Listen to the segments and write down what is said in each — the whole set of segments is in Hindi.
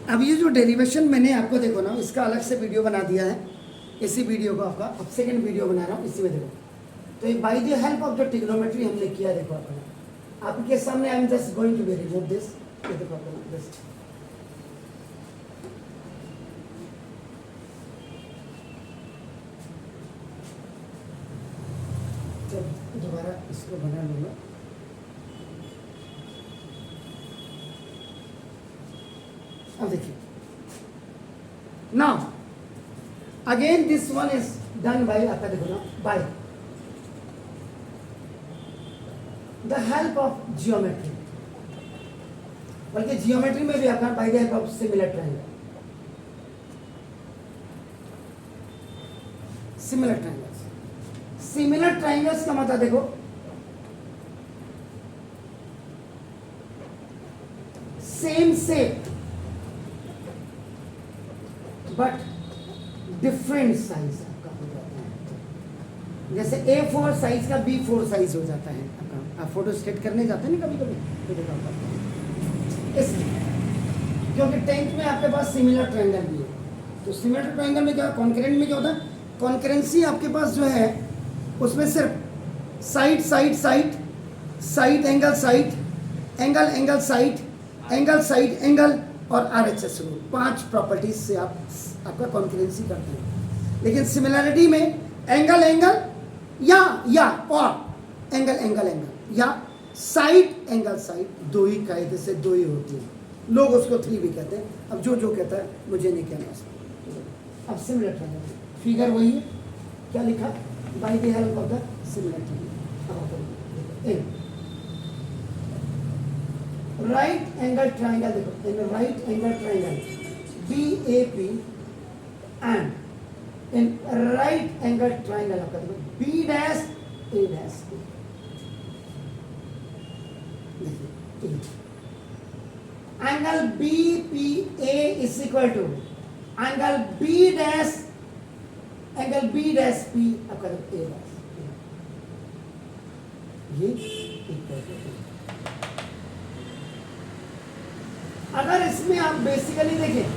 अब ये जो डेरिवेशन मैंने आपको देखो ना, इसका अलग से वीडियो बना दिया है। इसी वीडियो को आपका अब सेकंड वीडियो बना रहा हूँ, इसी में देखो। तो ये by the help of the trigonometry हमने किया, देखो आपने आपके सामने। I am just going to remove this, ये देखो आपको दिस। दोबारा इसको बना लूंगा। अब देखिए, now again this one is done by, आपका देखो ना, bye the help of geometry. बल्कि जियोमेट्री में भी आपका bye the help of similar triangle. Similar triangles, similar triangles का मतलब देखो, same shape but different size आपका हो जाता है। जैसे A4 साइज का B4 साइज हो जाता है आपका। आप फोटो स्टेट करने जाते हैं ना कभी कभी, तो देखो आपका इसलिए, क्योंकि 10th में आपके पास सिमिलर ट्रायंगल भी है। तो सिमिलर ट्रायंगल में क्या, कॉन्करेंट में क्या होता है, कॉन्करेंसी आपके पास जो है उसमें सिर्फ side side side, side angle side, angle angle side, angle side angle और RHS रूल, 5 प्रॉपर्टीज से आप आपका कॉन्करेंसी करते हैं। लेकिन सिमिलरिटी में एंगल एंगल या और एंगल एंगल एंगल या साइड एंगल साइड, दो ही कायदे से दो ही होती है। लोग उसको 3 भी कहते हैं। अब जो जो कहता है मुझे नहीं कहना इसको। अब सिमिलर ट्रायंगल फिगर वही है, क्या लिखा, by the help of the similar triangle. Right angle triangle देखो, in right angle triangle BAP and in right angle triangle आपका देखो B dash A dash B, देखिए angle BPA is equal to angle B dash, angle B dash P आपका देखो A dash, ये इक्वल टू। अगर इसमें आप बेसिकली देखें,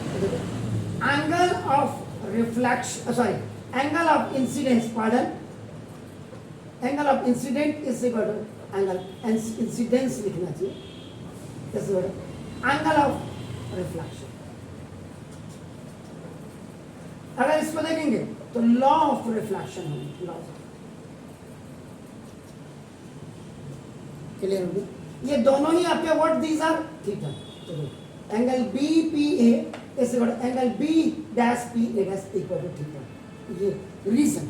angle of reflection, sorry angle of incidence, pardon, angle of incident is equal to angle incidence लिखना चाहिए, एंगल ऑफ रिफ्लेक्शन। अगर इसको देखेंगे तो लॉ ऑफ रिफ्लेक्शन होगी, लॉ ऑफ, क्लियर होगी। ये दोनों ही आपके what these are theta. Angle BPA is equal to angle B dash PA dash equal to theta. ये रीजन,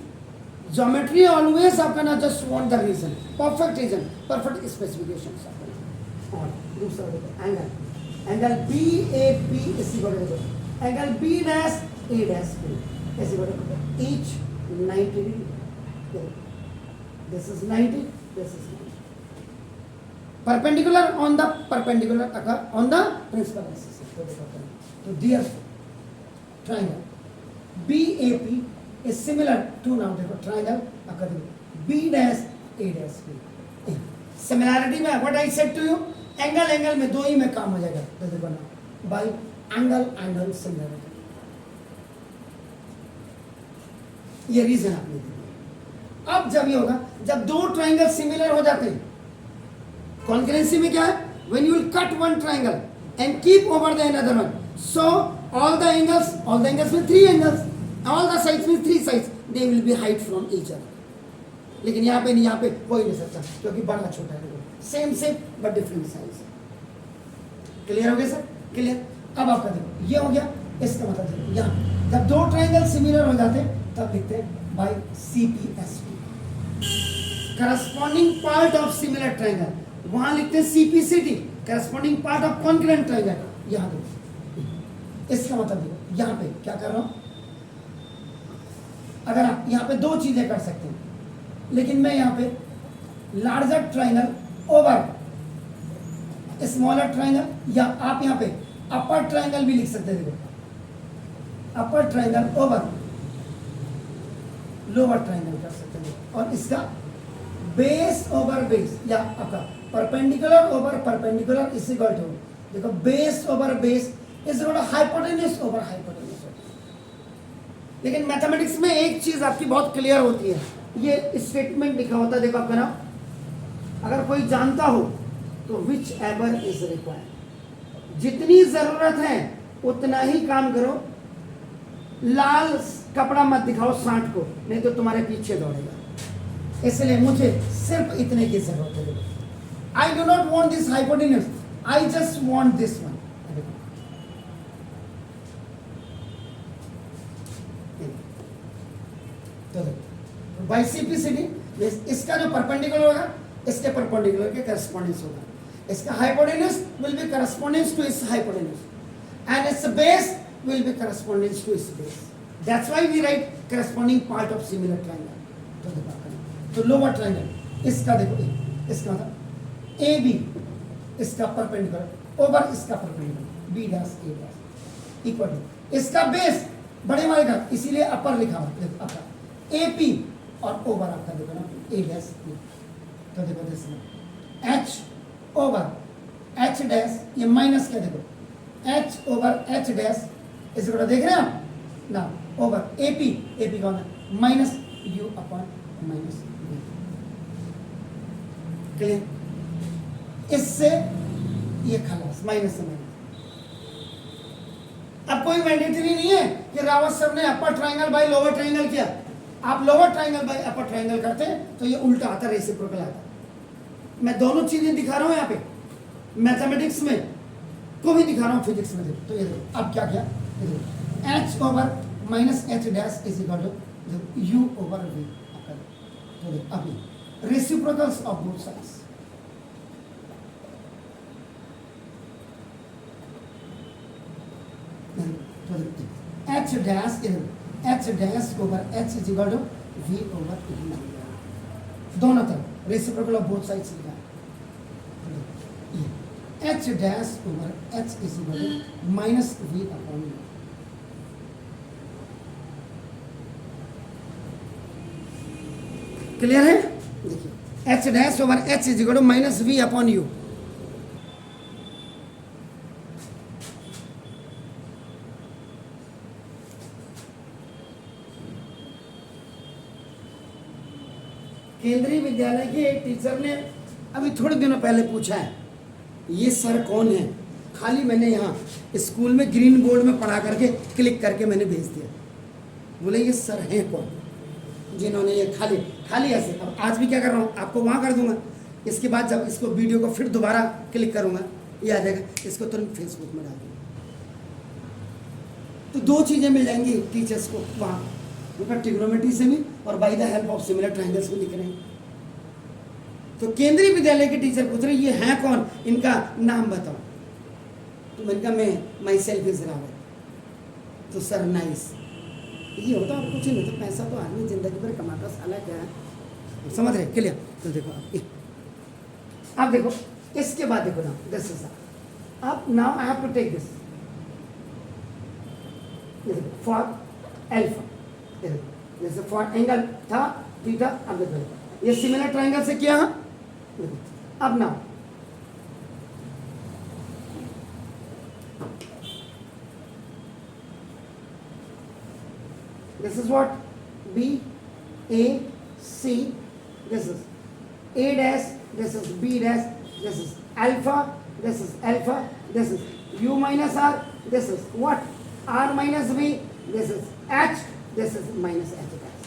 ज्योमेट्री ऑलवेज आपका ना just want the reason, perfect reason, perfect specifications आपका। और दूसरा देखो angle BAP is equal to angle B dash A dash P is equal to each 90 degree. This is 90, this is perpendicular on the perpendicular occur on the principal axis। तो dear triangle BAP is similar to, now देखो triangle occur B dash A dash B। Similarity में what I said to you, angle angle में दो ही में काम हो जाएगा। तो देखो ना by angle angle similarity, ये रीजन आपने दिया। अब जब ये होगा, जब दो ट्राइंगल सिमिलर हो जाते हैं, कॉन्करेंसी में क्या है, when you will cut one triangle and keep over the another one, so all the angles with 3 angles, all the sides with 3 sides, they will be height from each other। लेकिन यहाँ पे नहीं, यहाँ पे हो ही नहीं सकता क्योंकि बड़ा छोटा है, same shape but different size. Clear हो गया सर, क्लियर। अब आपका देखो ये हो गया, इसका मतलब देखो यहाँ जब दो ट्राइंगल सिमिलर हो जाते हैं तब लिखते हैं by CPSP, corresponding part of similar triangle. वहां लिखते हैं CPCT, corresponding part of concurrent triangle. यहां देखो, इसका मतलब देखो यहां पे क्या कर रहा हूं, अगर आप यहां पे दो चीजें कर सकते हैं, लेकिन मैं यहां पे larger triangle over smaller triangle, या आप यहां पे अपर ट्राइंगल भी लिख सकते हैं। देखो अपर ट्राइंगल ओवर लोअर ट्राइंगल कर सकते हैं, और इसका बेस ओवर बेस, या आपका perpendicular over perpendicular is equal to, देखो base over base is equal to hypotenuse over hypotenuse होता है। लेकिन मैथमेटिक्स में एक चीज आपकी बहुत क्लियर होती है, ये स्टेटमेंट लिखा होता है, देखो आपका नाम, अगर कोई जानता हो तो विच एवर इज रिक्वायर्ड, जितनी जरूरत है उतना ही काम करो, लाल कपड़ा मत दिखाओ सांड को, नहीं तो तुम्हारे पीछे दौड़ेगा। इसलिए मुझे सिर्फ इतने की जरूरत है। आई do not want this hypotenuse, I just want this one. तो बाई सीपीसीडी इसका जो परपेंडिकुलर होगा इसके परपेंडिकुलर के करस्पॉन्डेंस होगा, इसका hypotenuse will be correspondence to इस hypotenuse and its base will be corresponding to its base. That's why we write corresponding part of similar triangle. तो lower triangle इसका देखो इसका मतलब AB इसका परपेंडिकुलर ओवर इसका perpendicular B dash A dash equal to इसका बेस बड़े वाले का, इसीलिए अपर लिखा हुआ देखो आपका AP और ओवर आपका देखो ना A डैश B। तो देखो इसमें H ओवर H डैश, ये माइनस क्या देखो H ओवर H डैश इस देख रहे हैं आप ना, ओवर एपी, एपी कौन है minus U upon minus B. Clear? इससे ये खलास, माइनस से माइनस। अब कोई मैंडेटरी नहीं है कि रावत सर ने अपर ट्राइंगल बाय लोअर ट्राइंगल किया, आप लोअर ट्राइंगल बाय अपर ट्राइंगल करते हैं तो ये उल्टा आता, रेसिप्रोकल आता। मैं दोनों चीजें दिखा रहा हूं यहाँ पे, मैथमेटिक्स में को भी दिखा रहा हूँ, फिजिक्स में देखो। तो ये देखो अब क्या किया, H over minus H dash is equal to U over V. तो देखो अभी reciprocals of both sides, H dash over H is equal to V over V, दोनों तरफ रेसिप्रोकल ऑफ बोथ साइड्स लिखा है। H dash over H is equal to minus V upon U. Clear है? देखिए H dash over H is equal to minus V upon U. Kendriya Vidyalaya के एक टीचर ने अभी थोड़े दिनों पहले पूछा है ये सर कौन है, खाली मैंने यहाँ स्कूल में ग्रीन बोर्ड में पढ़ा करके क्लिक करके मैंने भेज दिया। बोले ये सर हैं कौन जिन्होंने ये खाली खाली ऐसे। अब आज भी क्या कर रहा हूँ, आपको वहाँ कर दूंगा, इसके बाद जब इसको वीडियो को फिर दोबारा क्लिक करूँगा ये आ जाएगा, इसको तुरंत फेसबुक में डाल दूँगा। तो दो चीज़ें मिल जाएंगी टीचर्स को वहाँ, उनका ट्रिग्नोमेट्री से भी और bye the help of similar triangles भी लिख रहे हैं। तो केंद्रीय विद्यालय के टीचर पूछ रहे ये हैं कौन, इनका नाम बताओ। तो मैंने कहा मैं माई सेल्फ इज रावत। तो सर नाइस, ये होता और कुछ नहीं, तो पैसा तो आदमी जिंदगी भर कमाता, साला क्या है, समझ रहे? क्लियर? तो देखो अब देखो इसके बाद देखो ना दिस इज अब now I have to take this for alpha, जैसे फॉर एंगल था थीटा। अब देखो ये सिमिलर ट्राइंगल से किया, अब now this is what B A C, this is A dash, this is B dash, this is alpha, this is alpha, this is U minus R, this is what R minus B, this is H, this is minus H dash.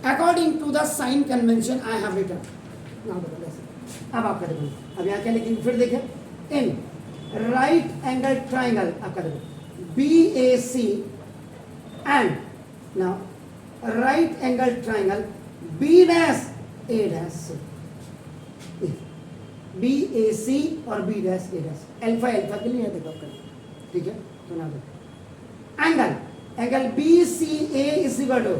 According to the sign convention I have written. Now अब आपका देखो, अब यहाँ क्या लिखेंगे फिर देखें, in right angle triangle आपका देखो BAC and now right angle triangle B dash A dash C, B A C और B dash A dash, alpha alpha के लिए देखो आपका, ठीक है? तो ना देखो angle B C A is equal to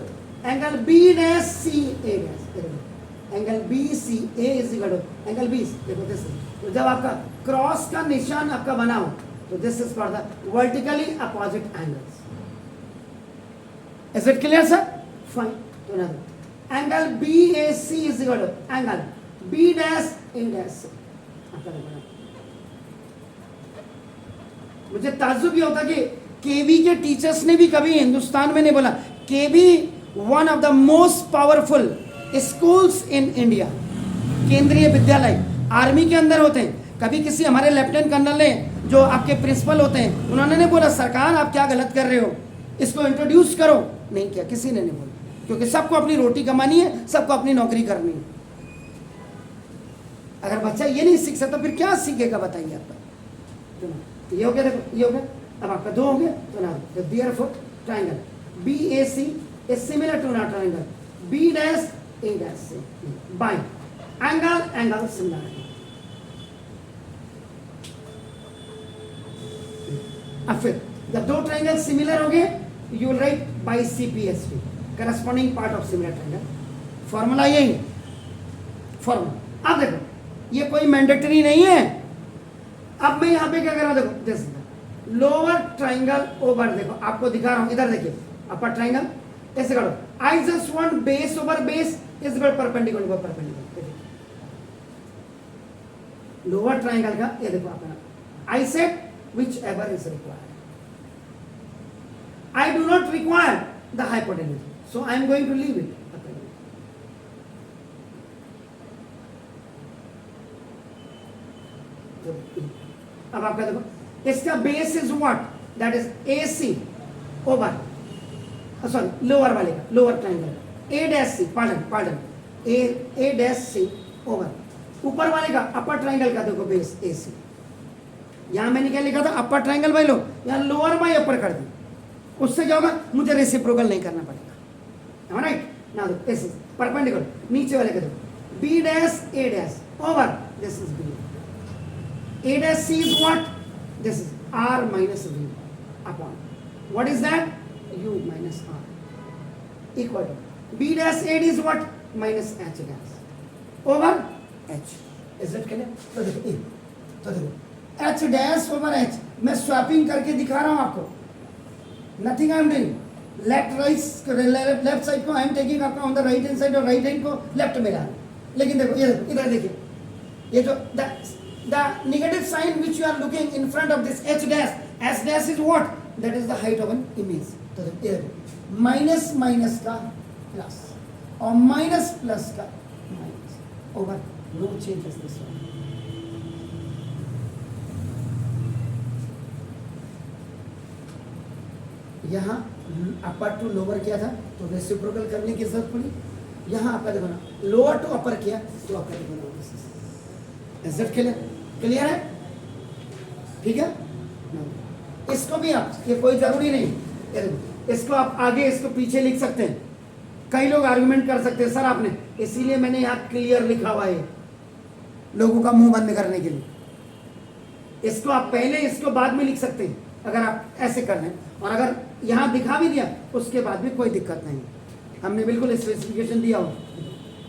angle B dash C A dash, angle B C A is equal to angle B, देखो दिस। तो जब आपका क्रॉस का निशान आपका बना हो तो this is for the vertically opposite angles. Is it clear, sir? Fine. तो ना angle BAC is equal to angle B dash A dash। आपका देखो मुझे ताज्जुब ये होता कि केवी के टीचर्स ने भी कभी हिंदुस्तान में नहीं बोला। KV one of the most powerful schools in India, Kendriya Vidyalaya army के अंदर होते हैं। कभी किसी हमारे लेफ्टिनेंट कर्नल ने, जो आपके प्रिंसिपल होते हैं, उन्होंने नहीं बोला सरकार आप क्या गलत कर रहे हो, इसको इंट्रोड्यूस करो, नहीं किया, किसी ने नहीं बोला, क्योंकि सबको अपनी रोटी कमानी है, सबको अपनी नौकरी करनी है। अगर बच्चा ये नहीं सीख सकता फिर क्या सीखेगा बताइए आप। तो ये हो गया, देखो ये हो गया, अब आपका 2 हो गया। तो ना therefore triangle BAC is similar to ना triangle B'(A') by angle similar है। अब फिर जब 2 ट्रायंगल सिमिलर हो गए, you will write by CPST, corresponding part of similar triangle. Formula यही है, फॉर्मूला। अब देखो ये कोई मैंडेटरी नहीं है। अब मैं यहाँ पे क्या कर रहा हूँ, देखो दिस लोअर ट्रायंगल ओवर, देखो आपको दिखा रहा हूँ, इधर देखिए अपर ट्रायंगल, ऐसे करो, I just want base over base is equal perpendicular over perpendicular. Lower triangle का ये देखो अपना, I said whichever is required, I do not require the hypotenuse, so I am going to leave it. अब आपका देखो इसका base is what, that is AC over, sorry lower वाले का, lower triangle A'(C), pardon A'(C) over, ऊपर वाले का अपर ट्रायंगल का देखो बेस AC। यहां मैंने क्या लिखा था, अपर ट्रायंगल बाय लो, यहां लोअर बाय अपर कर दी, उससे क्या होगा, मुझे रेसिप्रोकल नहीं करना पड़ेगा, राइट ना। देखो ऐसे परपेंडिकुलर, नीचे वाले का देखो B'(A') over, this is B, A'(C) is what? This is R minus V upon, what is that? U minus R equal to B'(A') is what? Minus H' over H. Is that clear? तो देखो H' over H, मैं स्वैपिंग करके दिखा रहा हूँ आपको, nothing I am doing. Left side को आई एम टेकिंग आपका on the right hand side, और राइट हैंड को लेफ्ट में ला, लेकिन देखो ये इधर देखिए, ये जो the negative sign which you are looking in front of this H' is what? That is the height of an image. तो माइनस माइनस का प्लस और माइनस प्लस का minus over, no changes this one. यहाँ अपर टू लोअर किया था तो रेसिप्रोकल करने की जरूरत पड़ी। यहाँ आपका देखो ना, लोअर टू अपर किया तो आपका देखो ना, क्लियर है, ठीक है। इसको भी आप, ये कोई जरूरी नहीं, इसको आप आगे इसको पीछे लिख सकते हैं। कई लोग आर्गुमेंट कर सकते हैं सर आपने, इसीलिए मैंने यहाँ क्लियर लिखा हुआ है लोगों का मुंह बंद करने के लिए। इसको आप पहले, इसको बाद में लिख सकते हैं अगर आप ऐसे कर रहे हैं, और अगर यहाँ दिखा भी दिया उसके बाद भी कोई दिक्कत नहीं, हमने बिल्कुल स्पेसिफिकेशन दिया हो।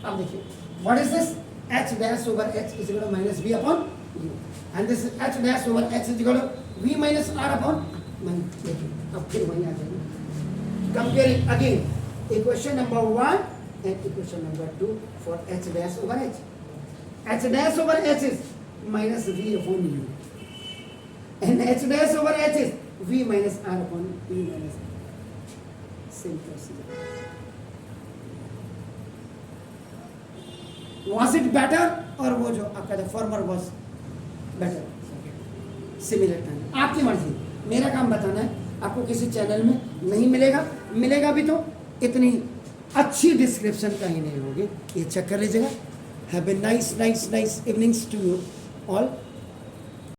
अब देखिए what is this, H' over H is equal to minus V upon U, and this is H' over H is equal to V minus R upon minus। देखिए अब फिर वहीं आ जाएंगे, comparing again equation number 1 and equation number 2 for H' over H। H' over H is minus V upon U, and H' over H is V minus R upon V minus same procedure। Was it better, और वो जो आपका था farmer was better, similar time, आपकी मर्जी। मेरा काम बताना है, आपको किसी चैनल में नहीं मिलेगा, मिलेगा भी तो इतनी अच्छी डिस्क्रिप्शन कहीं नहीं होगी, ये चेक कर लीजिएगा। Have a nice evenings to you all.